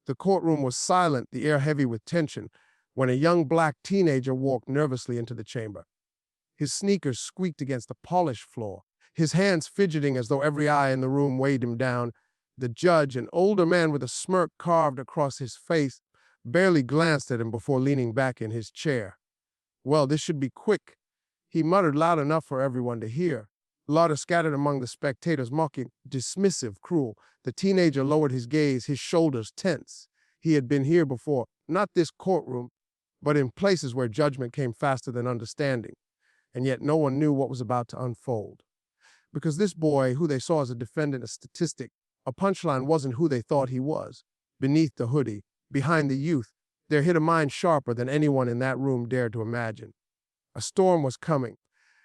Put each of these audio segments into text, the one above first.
The courtroom was silent, the air heavy with tension, when a young black teenager walked nervously into the chamber. His sneakers squeaked against the polished floor, his hands fidgeting as though every eye in the room weighed him down. The judge, an older man with a smirk carved across his face, barely glanced at him before leaning back in his chair. "Well, this should be quick," he muttered loud enough for everyone to hear. Laughter scattered among the spectators, mocking, dismissive, cruel. The teenager lowered his gaze, his shoulders tense. He had been here before, not this courtroom, but in places where judgment came faster than understanding. And yet no one knew what was about to unfold. Because this boy, who they saw as a defendant, a statistic, a punchline, wasn't who they thought he was. Beneath the hoodie, behind the youth, there hid a mind sharper than anyone in that room dared to imagine. A storm was coming,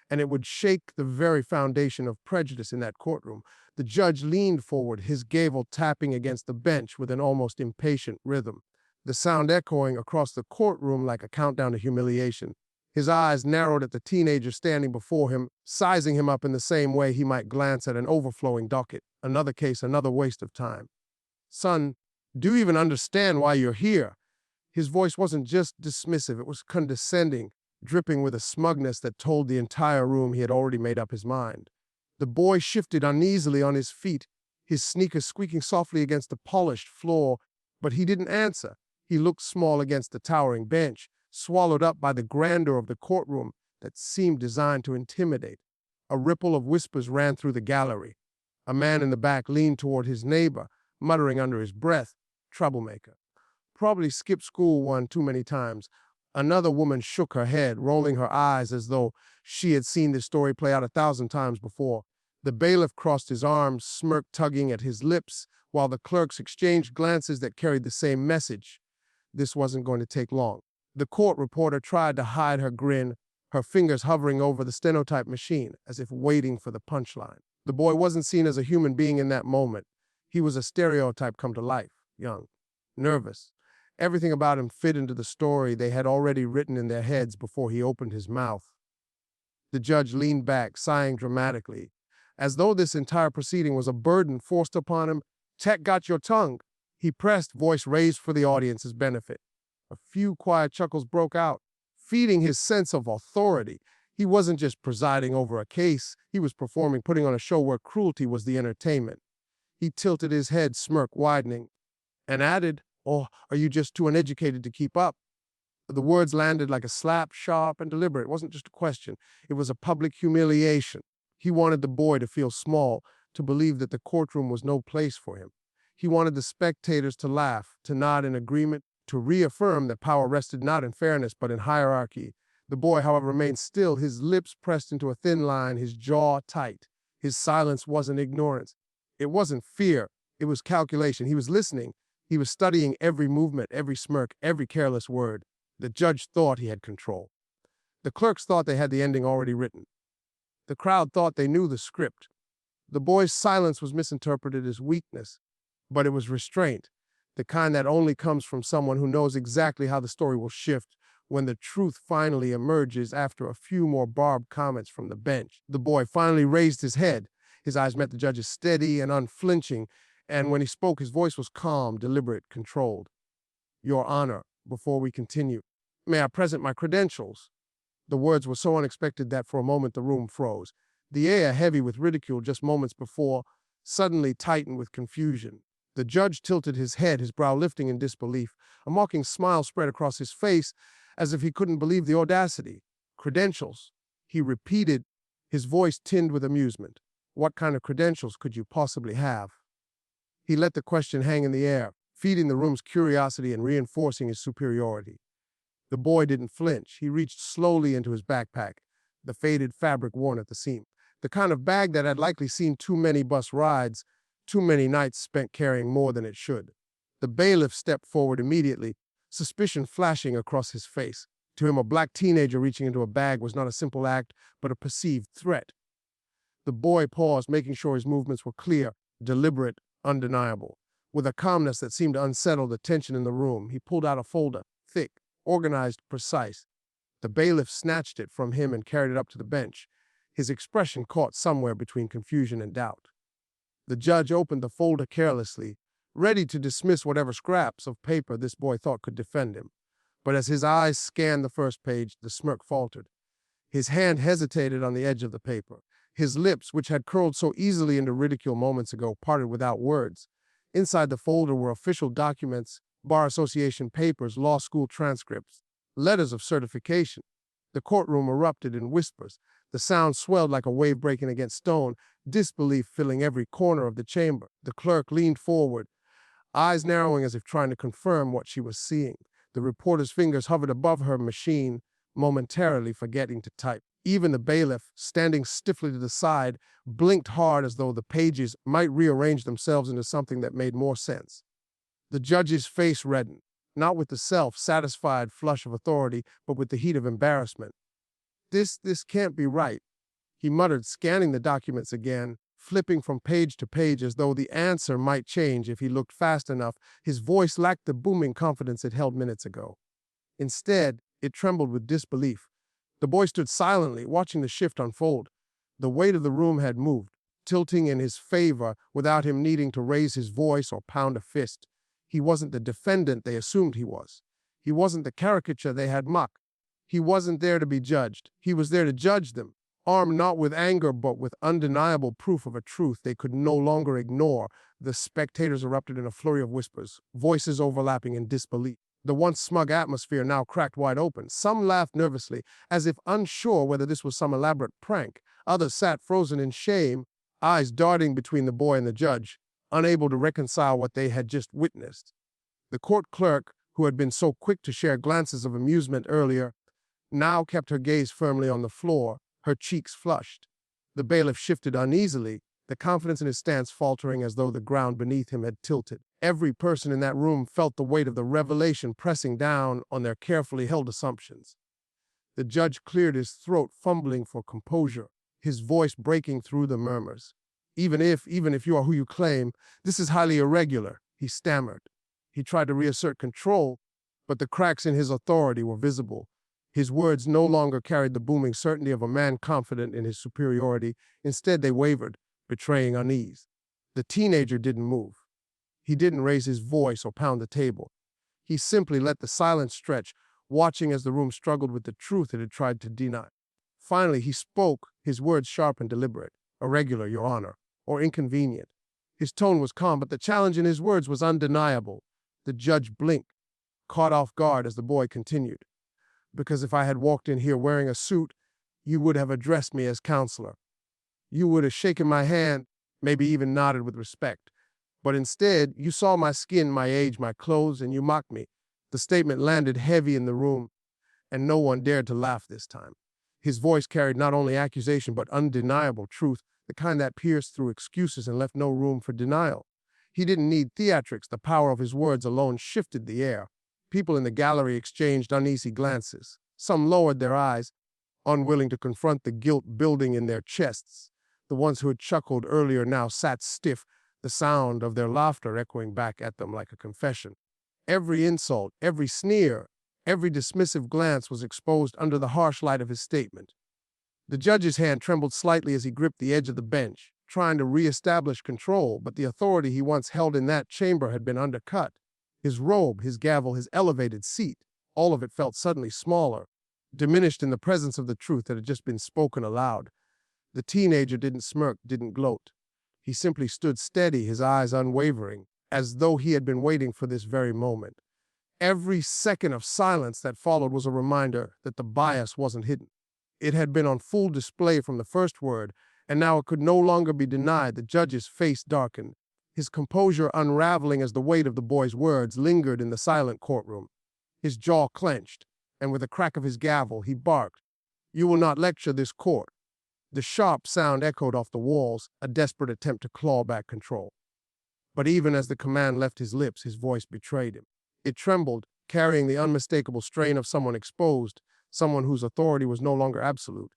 and it would shake the very foundation of prejudice in that courtroom. The judge leaned forward, his gavel tapping against the bench with an almost impatient rhythm, the sound echoing across the courtroom like a countdown to humiliation. His eyes narrowed at the teenager standing before him, sizing him up in the same way he might glance at an overflowing docket. Another case, another waste of time. "Son, do you even understand why you're here?" His voice wasn't just dismissive, it was condescending, dripping with a smugness that told the entire room he had already made up his mind. The boy shifted uneasily on his feet, his sneakers squeaking softly against the polished floor, but he didn't answer. He looked small against the towering bench, swallowed up by the grandeur of the courtroom that seemed designed to intimidate. A ripple of whispers ran through the gallery. A man in the back leaned toward his neighbor, muttering under his breath, "Troublemaker. Probably skipped school one too many times." Another woman shook her head, rolling her eyes as though she had seen this story play out 1,000 times before. The bailiff crossed his arms, smirk tugging at his lips, while the clerks exchanged glances that carried the same message. This wasn't going to take long. The court reporter tried to hide her grin, her fingers hovering over the stenotype machine, as if waiting for the punchline. The boy wasn't seen as a human being in that moment. He was a stereotype come to life, young, nervous. Everything about him fit into the story they had already written in their heads before he opened his mouth. The judge leaned back, sighing dramatically, as though this entire proceeding was a burden forced upon him. "Tech got your tongue," he pressed, voice raised for the audience's benefit. A few quiet chuckles broke out, feeding his sense of authority. He wasn't just presiding over a case, he was performing, putting on a show where cruelty was the entertainment. He tilted his head, smirk widening, and added, "Or are you just too uneducated to keep up?" The words landed like a slap, sharp and deliberate. It wasn't just a question, it was a public humiliation. He wanted the boy to feel small, to believe that the courtroom was no place for him. He wanted the spectators to laugh, to nod in agreement, to reaffirm that power rested not in fairness but in hierarchy. The boy, however, remained still, his lips pressed into a thin line, his jaw tight. His silence wasn't ignorance. It wasn't fear. It was calculation. He was listening. He was studying every movement, every smirk, every careless word. The judge thought he had control. The clerks thought they had the ending already written. The crowd thought they knew the script. The boy's silence was misinterpreted as weakness, but it was restraint, the kind that only comes from someone who knows exactly how the story will shift when the truth finally emerges after a few more barbed comments from the bench. The boy finally raised his head. His eyes met the judge's, steady and unflinching, and when he spoke, his voice was calm, deliberate, controlled. "Your Honor, before we continue, may I present my credentials?" The words were so unexpected that for a moment the room froze. The air, heavy with ridicule just moments before, suddenly tightened with confusion. The judge tilted his head, his brow lifting in disbelief. A mocking smile spread across his face, as if he couldn't believe the audacity. "Credentials," he repeated, his voice tinged with amusement. "What kind of credentials could you possibly have?" He let the question hang in the air, feeding the room's curiosity and reinforcing his superiority. The boy didn't flinch. He reached slowly into his backpack, the faded fabric worn at the seam, the kind of bag that had likely seen too many bus rides, too many nights spent carrying more than it should. The bailiff stepped forward immediately, suspicion flashing across his face. To him, a black teenager reaching into a bag was not a simple act, but a perceived threat. The boy paused, making sure his movements were clear, deliberate, undeniable. With a calmness that seemed to unsettle the tension in the room, he pulled out a folder, thick, organized, precise. The bailiff snatched it from him and carried it up to the bench, his expression caught somewhere between confusion and doubt. The judge opened the folder carelessly, ready to dismiss whatever scraps of paper this boy thought could defend him. But as his eyes scanned the first page, the smirk faltered. His hand hesitated on the edge of the paper. His lips, which had curled so easily into ridicule moments ago, parted without words. Inside the folder were official documents, bar association papers, law school transcripts, letters of certification. The courtroom erupted in whispers. The sound swelled like a wave breaking against stone, disbelief filling every corner of the chamber. The clerk leaned forward, eyes narrowing as if trying to confirm what she was seeing. The reporter's fingers hovered above her machine, momentarily forgetting to type. Even the bailiff, standing stiffly to the side, blinked hard as though the pages might rearrange themselves into something that made more sense. The judge's face reddened, not with the self-satisfied flush of authority, but with the heat of embarrassment. This can't be right, he muttered, scanning the documents again, flipping from page to page as though the answer might change if he looked fast enough. His voice lacked the booming confidence it held minutes ago. Instead, it trembled with disbelief. The boy stood silently, watching the shift unfold. The weight of the room had moved, tilting in his favor without him needing to raise his voice or pound a fist. He wasn't the defendant they assumed he was. He wasn't the caricature they had mocked. He wasn't there to be judged. He was there to judge them, armed not with anger but with undeniable proof of a truth they could no longer ignore. The spectators erupted in a flurry of whispers, voices overlapping in disbelief. The once smug atmosphere now cracked wide open. Some laughed nervously, as if unsure whether this was some elaborate prank. Others sat frozen in shame, eyes darting between the boy and the judge, unable to reconcile what they had just witnessed. The court clerk, who had been so quick to share glances of amusement earlier, now kept her gaze firmly on the floor, her cheeks flushed. The bailiff shifted uneasily, the confidence in his stance faltering as though the ground beneath him had tilted. Every person in that room felt the weight of the revelation pressing down on their carefully held assumptions. The judge cleared his throat, fumbling for composure, his voice breaking through the murmurs. Even if you are who you claim, this is highly irregular, he stammered. He tried to reassert control, but the cracks in his authority were visible. His words no longer carried the booming certainty of a man confident in his superiority. Instead, they wavered, betraying unease. The teenager didn't move. He didn't raise his voice or pound the table. He simply let the silence stretch, watching as the room struggled with the truth it had tried to deny. Finally, he spoke, his words sharp and deliberate. Irregular, Your Honor, or inconvenient. His tone was calm, but the challenge in his words was undeniable. The judge blinked, caught off guard as the boy continued. Because if I had walked in here wearing a suit, you would have addressed me as counselor. You would have shaken my hand, maybe even nodded with respect. But instead, you saw my skin, my age, my clothes, and you mocked me. The statement landed heavy in the room, and no one dared to laugh this time. His voice carried not only accusation but undeniable truth, the kind that pierced through excuses and left no room for denial. He didn't need theatrics. The power of his words alone shifted the air. People in the gallery exchanged uneasy glances. Some lowered their eyes, unwilling to confront the guilt building in their chests. The ones who had chuckled earlier now sat stiff, the sound of their laughter echoing back at them like a confession. Every insult, every sneer, every dismissive glance was exposed under the harsh light of his statement. The judge's hand trembled slightly as he gripped the edge of the bench, trying to re-establish control, but the authority he once held in that chamber had been undercut. His robe, his gavel, his elevated seat, all of it felt suddenly smaller, diminished in the presence of the truth that had just been spoken aloud. The teenager didn't smirk, didn't gloat. He simply stood steady, his eyes unwavering, as though he had been waiting for this very moment. Every second of silence that followed was a reminder that the bias wasn't hidden. It had been on full display from the first word, and now it could no longer be denied. The judge's face darkened, his composure unraveling as the weight of the boy's words lingered in the silent courtroom. His jaw clenched, and with a crack of his gavel, he barked, "You will not lecture this court." The sharp sound echoed off the walls, a desperate attempt to claw back control. But even as the command left his lips, his voice betrayed him. It trembled, carrying the unmistakable strain of someone exposed, someone whose authority was no longer absolute.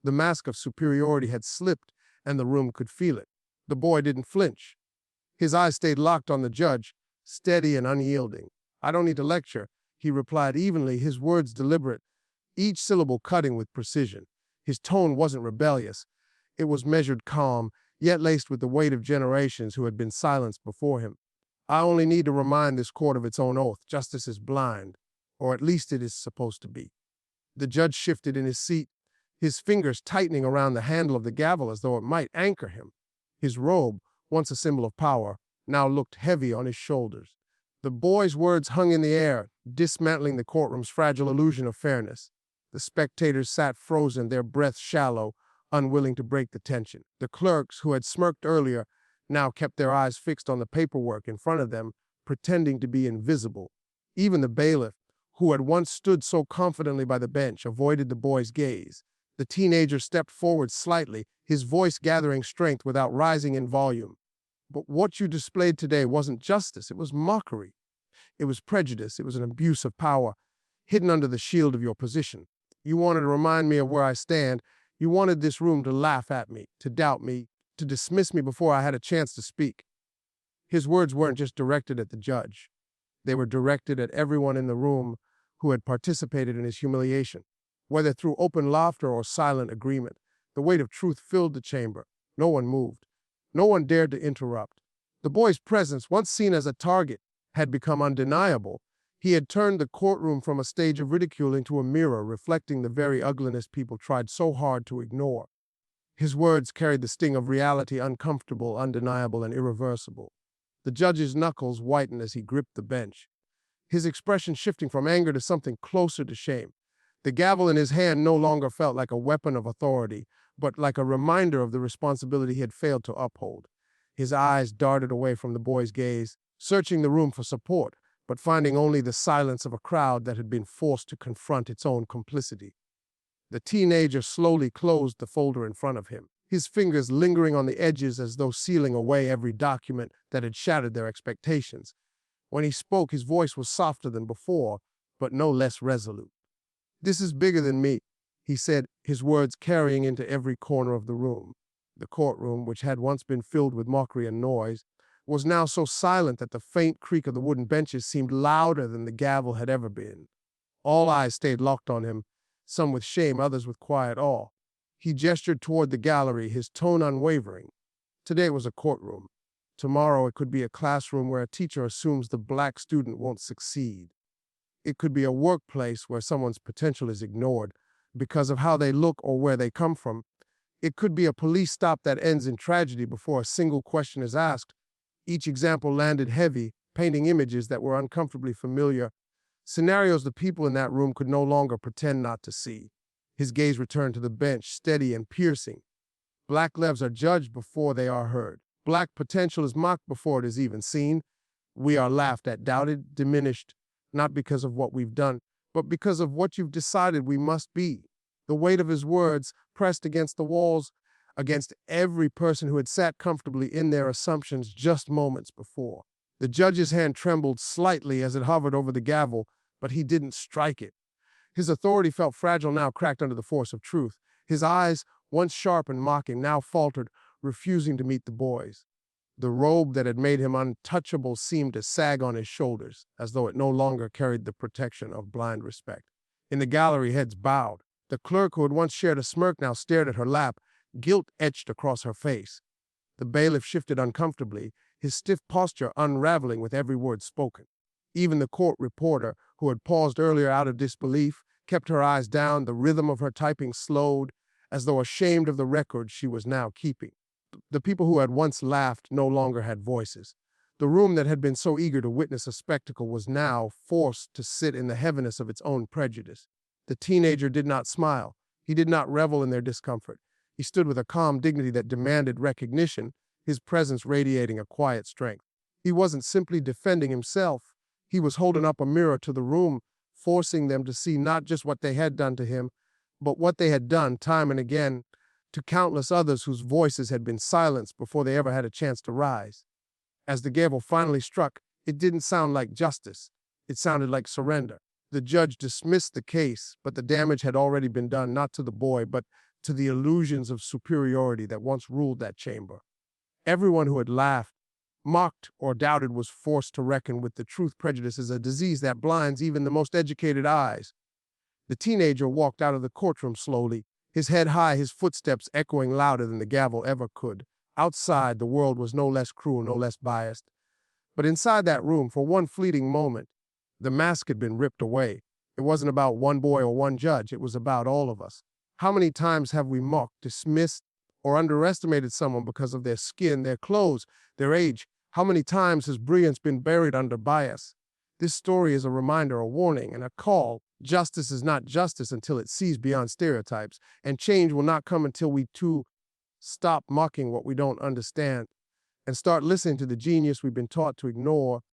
The mask of superiority had slipped, and the room could feel it. The boy didn't flinch. His eyes stayed locked on the judge, steady and unyielding. "I don't need to lecture," he replied evenly, his words deliberate, each syllable cutting with precision. His tone wasn't rebellious. It was measured calm, yet laced with the weight of generations who had been silenced before him. I only need to remind this court of its own oath. Justice is blind, or at least it is supposed to be. The judge shifted in his seat, his fingers tightening around the handle of the gavel as though it might anchor him. His robe, once a symbol of power, now looked heavy on his shoulders. The boy's words hung in the air, dismantling the courtroom's fragile illusion of fairness. The spectators sat frozen, their breaths shallow, unwilling to break the tension. The clerks, who had smirked earlier, now kept their eyes fixed on the paperwork in front of them, pretending to be invisible. Even the bailiff, who had once stood so confidently by the bench, avoided the boy's gaze. The teenager stepped forward slightly, his voice gathering strength without rising in volume. But what you displayed today wasn't justice, it was mockery. It was prejudice, it was an abuse of power, hidden under the shield of your position. You wanted to remind me of where I stand. You wanted this room to laugh at me, to doubt me, to dismiss me before I had a chance to speak. His words weren't just directed at the judge. They were directed at everyone in the room who had participated in his humiliation. Whether through open laughter or silent agreement, the weight of truth filled the chamber. No one moved. No one dared to interrupt. The boy's presence, once seen as a target, had become undeniable. He had turned the courtroom from a stage of ridicule into a mirror reflecting the very ugliness people tried so hard to ignore. His words carried the sting of reality, uncomfortable, undeniable, and irreversible. The judge's knuckles whitened as he gripped the bench, his expression shifting from anger to something closer to shame. The gavel in his hand no longer felt like a weapon of authority, but like a reminder of the responsibility he had failed to uphold. His eyes darted away from the boy's gaze, searching the room for support, but finding only the silence of a crowd that had been forced to confront its own complicity. The teenager slowly closed the folder in front of him, his fingers lingering on the edges as though sealing away every document that had shattered their expectations. When he spoke, his voice was softer than before, but no less resolute. "This is bigger than me," he said, his words carrying into every corner of the room. The courtroom, which had once been filled with mockery and noise, was now so silent that the faint creak of the wooden benches seemed louder than the gavel had ever been. All eyes stayed locked on him, some with shame, others with quiet awe. He gestured toward the gallery, his tone unwavering. Today was a courtroom. Tomorrow it could be a classroom where a teacher assumes the black student won't succeed. It could be a workplace where someone's potential is ignored because of how they look or where they come from. It could be a police stop that ends in tragedy before a single question is asked. Each example landed heavy, painting images that were uncomfortably familiar, scenarios the people in that room could no longer pretend not to see. His gaze returned to the bench, steady and piercing. Black lives are judged before they are heard. Black potential is mocked before it is even seen. We are laughed at, doubted, diminished, not because of what we've done, but because of what you've decided we must be. The weight of his words pressed against the walls, against every person who had sat comfortably in their assumptions just moments before. The judge's hand trembled slightly as it hovered over the gavel, but he didn't strike it. His authority felt fragile now, cracked under the force of truth. His eyes, once sharp and mocking, now faltered, refusing to meet the boy's. The robe that had made him untouchable seemed to sag on his shoulders, as though it no longer carried the protection of blind respect. In the gallery, heads bowed. The clerk, who had once shared a smirk, now stared at her lap, guilt etched across her face. The bailiff shifted uncomfortably, his stiff posture unraveling with every word spoken. Even the court reporter, who had paused earlier out of disbelief, kept her eyes down, the rhythm of her typing slowed, as though ashamed of the record she was now keeping. The people who had once laughed no longer had voices. The room that had been so eager to witness a spectacle was now forced to sit in the heaviness of its own prejudice. The teenager did not smile. He did not revel in their discomfort. He stood with a calm dignity that demanded recognition, his presence radiating a quiet strength. He wasn't simply defending himself. He was holding up a mirror to the room, forcing them to see not just what they had done to him, but what they had done time and again to countless others whose voices had been silenced before they ever had a chance to rise. As the gavel finally struck, it didn't sound like justice. It sounded like surrender. The judge dismissed the case, but the damage had already been done, not to the boy, but to the illusions of superiority that once ruled that chamber. Everyone who had laughed, mocked, or doubted was forced to reckon with the truth. Prejudice is a disease that blinds even the most educated eyes. The teenager walked out of the courtroom slowly, his head high, his footsteps echoing louder than the gavel ever could. Outside, the world was no less cruel, no less biased. But inside that room, for one fleeting moment, the mask had been ripped away. It wasn't about one boy or one judge. It was about all of us. How many times have we mocked, dismissed, or underestimated someone because of their skin, their clothes, their age? How many times has brilliance been buried under bias? This story is a reminder, a warning, and a call. Justice is not justice until it sees beyond stereotypes, and change will not come until we too stop mocking what we don't understand and start listening to the genius we've been taught to ignore.